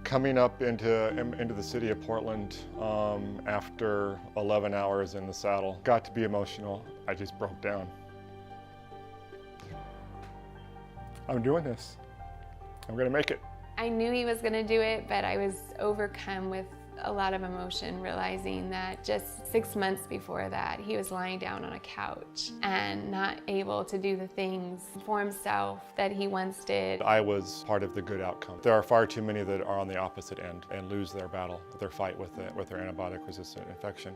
Coming up into the city of Portland after 11 hours in the saddle, got to be emotional. I just broke down. I'm doing this. I'm gonna make it. I knew he was gonna do it, but I was overcome with a lot of emotion, realizing that just 6 months before that, he was lying down on a couch and not able to do the things for himself that he once did. I was part of the good outcome. There are far too many that are on the opposite end and lose their battle, their fight with their antibiotic-resistant infection.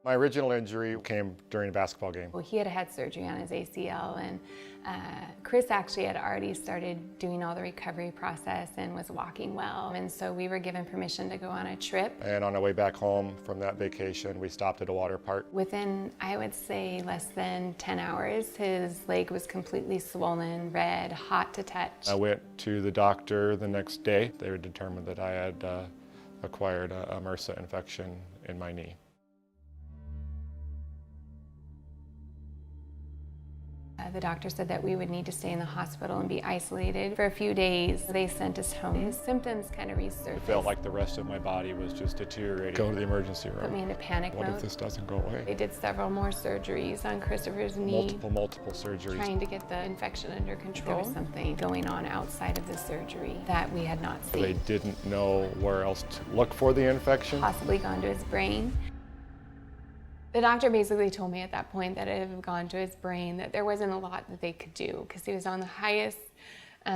My original injury came during a basketball game. Well, he had had surgery on his ACL, and Chris actually had already started doing all the recovery process and was walking well. And so we were given permission to go on a trip. And on our way back home from that vacation, we stopped at a water park. Within, I would say, less than 10 hours, his leg was completely swollen, red, hot to touch. I went to the doctor the next day. They were determined that I had acquired a MRSA infection in my knee. The doctor said that we would need to stay in the hospital and be isolated for a few days. They sent us home. His symptoms kind of resurfaced. It felt like the rest of my body was just deteriorating. Go to the emergency room. Put me into panic mode. What if this doesn't go away? They did several more surgeries on Christopher's knee. Multiple surgeries. Trying to get the infection under control. There was something going on outside of the surgery that we had not seen. They didn't know where else to look for the infection. Possibly gone to his brain. The doctor basically told me at that point that it had gone to his brain, that there wasn't a lot that they could do because he was on the highest,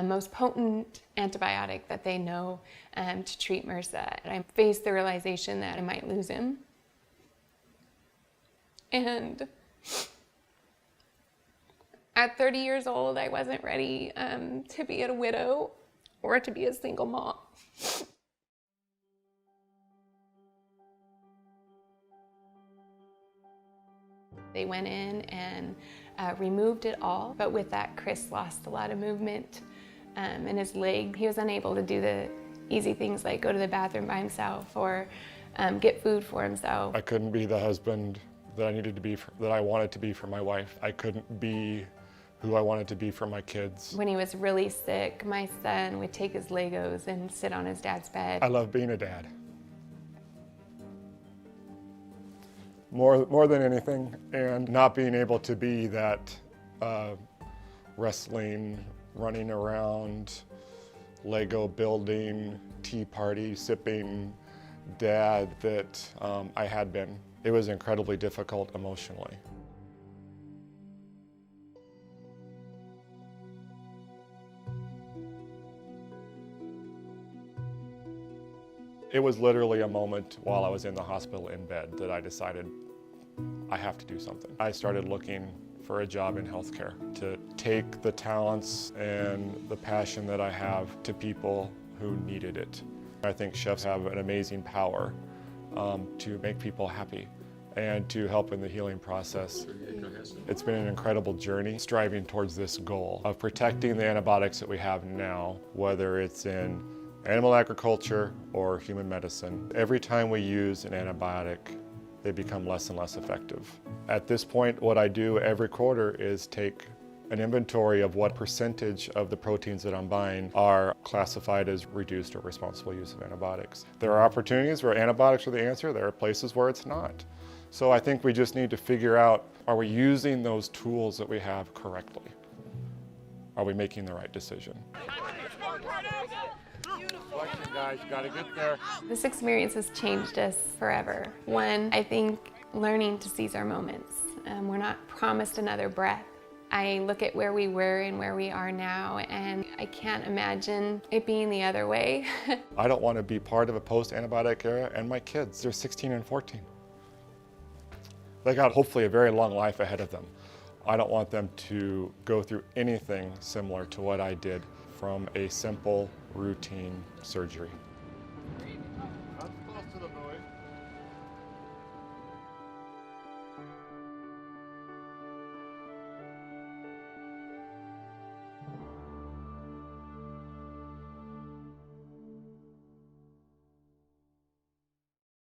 most potent antibiotic that they know to treat MRSA. And I faced the realization that I might lose him. And at 30 years old, I wasn't ready to be a widow or to be a single mom. They went in and removed it all, but with that, Chris lost a lot of movement in his leg. He was unable to do the easy things like go to the bathroom by himself or get food for himself. I couldn't be the husband that I needed to be, that I wanted to be for my wife. I couldn't be who I wanted to be for my kids. When he was really sick, my son would take his Legos and sit on his dad's bed. I love being a dad. More than anything, and not being able to be that wrestling, running around, Lego building, tea party sipping dad that I had been. It was incredibly difficult emotionally. It was literally a moment while I was in the hospital in bed that I decided I have to do something. I started looking for a job in healthcare to take the talents and the passion that I have to people who needed it. I think chefs have an amazing power to make people happy and to help in the healing process. It's been an incredible journey striving towards this goal of protecting the antibiotics that we have now, whether it's in animal agriculture or human medicine. Every time we use an antibiotic, they become less and less effective. At this point, what I do every quarter is take an inventory of what percentage of the proteins that I'm buying are classified as reduced or responsible use of antibiotics. There are opportunities where antibiotics are the answer. There are places where it's not. So I think we just need to figure out, are we using those tools that we have correctly? Are we making the right decision? Guys, gotta get there. This experience has changed us forever. One, I think learning to seize our moments. We're not promised another breath. I look at where we were and where we are now, and I can't imagine it being the other way. I don't want to be part of a post-antibiotic era, and my kids, they're 16 and 14. They got hopefully a very long life ahead of them. I don't want them to go through anything similar to what I did from a simple, routine surgery.